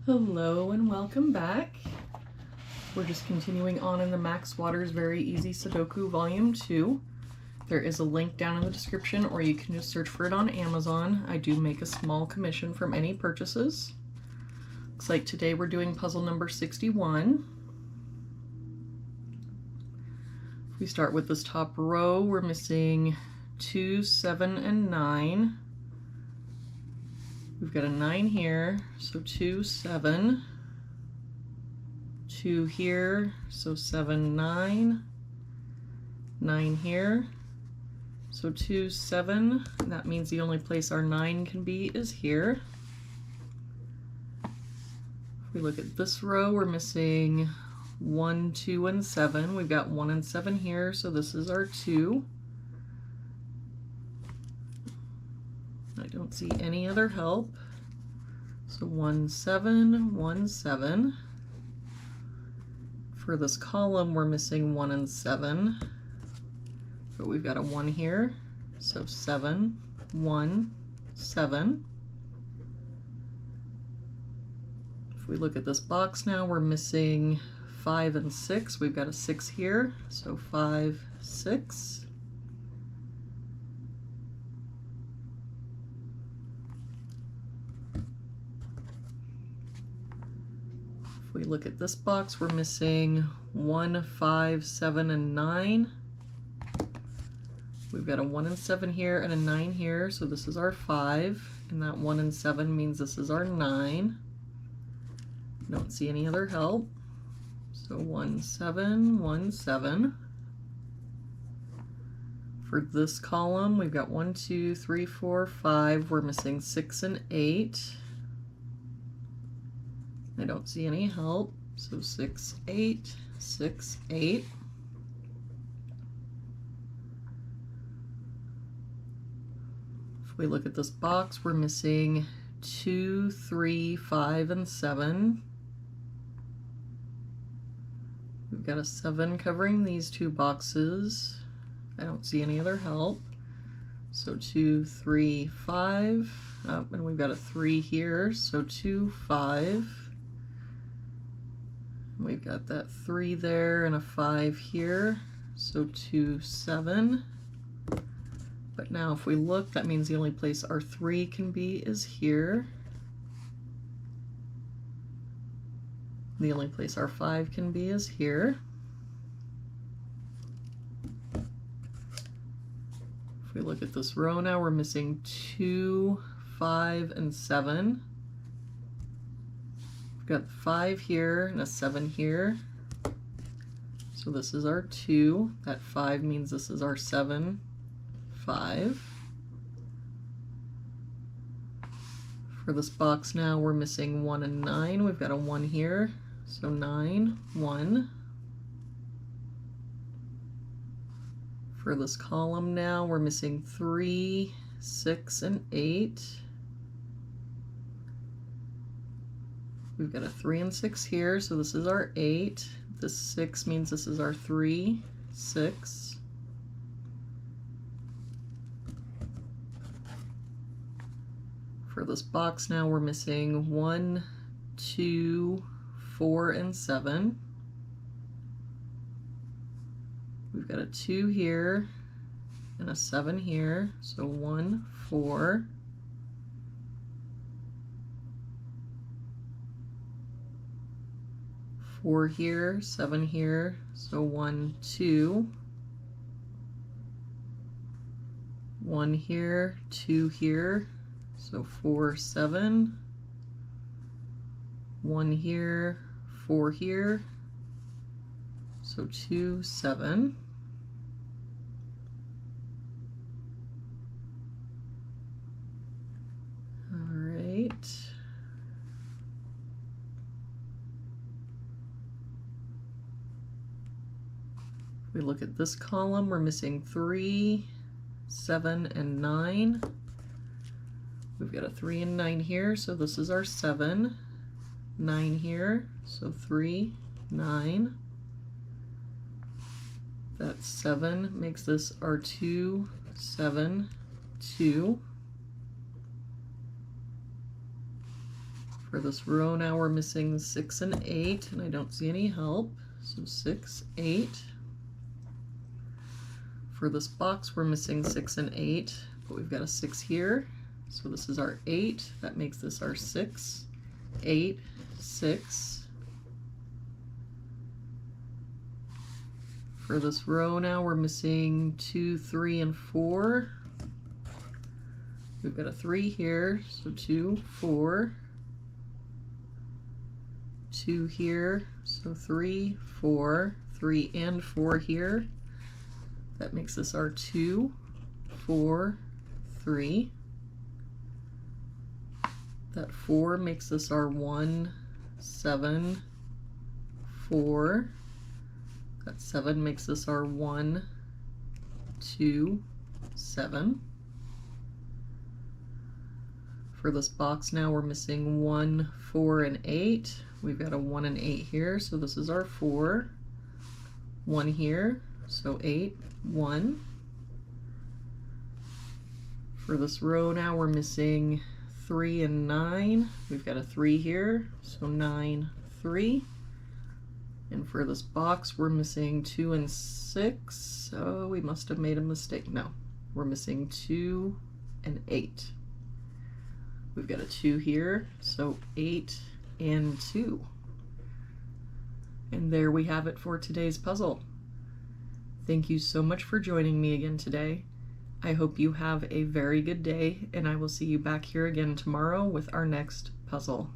Hello and welcome back. We're just continuing on in the Max Waters Very Easy Sudoku Volume 2. There is a link down in the description, or you can just search for it on Amazon. I do make a small commission from any purchases. Looks like today we're doing puzzle number 61. If we start with this top row, we're missing 2, 7, and 9. We've got a 9 here, so 2, 7. 2 here, so 7, 9. 9 here, so 2, 7. That means the only place our 9 can be is here. If we look at this row, we're missing 1, 2, and 7. We've got 1 and 7 here, so this is our 2. I don't see any other help. So 1, 7, 1, 7. For this column, we're missing 1 and 7. But we've got a 1 here. So 7, 1, 7. If we look at this box now, we're missing 5 and 6. We've got a 6 here. So 5, 6. We look at this box, we're missing 1, 5, 7, and 9. We've got a 1 and 7 here and a 9 here, so this is our 5, and that 1 and 7 means this is our 9. Don't see any other help. So 1, 7, 1, 7. For this column, we've got 1, 2, 3, 4, 5. We're missing 6 and 8. I don't see any help, so 6, 8, 6, 8. If we look at this box, we're missing 2, 3, 5, and 7. We've got a 7 covering these two boxes. I don't see any other help. So 2, 3, 5, and we've got a 3 here, so 2, 5. We've got that 3 there and a 5 here, so 2, 7. But now if we look, that means the only place our 3 can be is here. The only place our 5 can be is here. If we look at this row now, we're missing 2, 5, and 7. We've got 5 here and a 7 here. So this is our 2. That 5 means this is our 7, 5. For this box now, we're missing 1 and 9. We've got a 1 here, so 9, 1. For this column now, we're missing 3, 6, and 8. We've got a 3 and 6 here, so this is our 8. This 6 means this is our 3, 6. For this box now, we're missing 1, 2, 4, and 7. We've got a 2 here and a 7 here, so 1, 4. 4 here, 7 here, so 1, 2. 1 here, 2 here, so 4, 7. 1 here, 4 here, so 2, 7. All right. We look at this column, we're missing 3, 7, and 9. We've got a 3 and 9 here, so this is our 7. 9 here, so 3, 9. That 7 makes this our 2, 7, 2. For this row now we're missing 6 and 8, and I don't see any help. So 6, 8. For this box we're missing 6 and 8, but we've got a 6 here. So this is our 8, that makes this our 6, 8, 6. For this row now we're missing 2, 3, and 4. We've got a 3 here, so 2, 4. 2 here, so 3, 4, 3 and 4 here. That makes this our 2, 4, 3. That 4 makes this our 1, 7, 4. That 7 makes this our 1, 2, 7. For this box now we're missing 1, 4, and 8. We've got a 1 and 8 here, so this is our 4. 1 here, so 8, 1. For this row now we're missing 3 and 9. We've got a 3 here, so 9, 3. And for this box we're missing 2 and 6. Oh, we must have made a mistake. No, we're missing 2 and 8. We've got a 2 here, so 8 and 2. And there we have it for today's puzzle. Thank you so much for joining me again today. I hope you have a very good day, and I will see you back here again tomorrow with our next puzzle.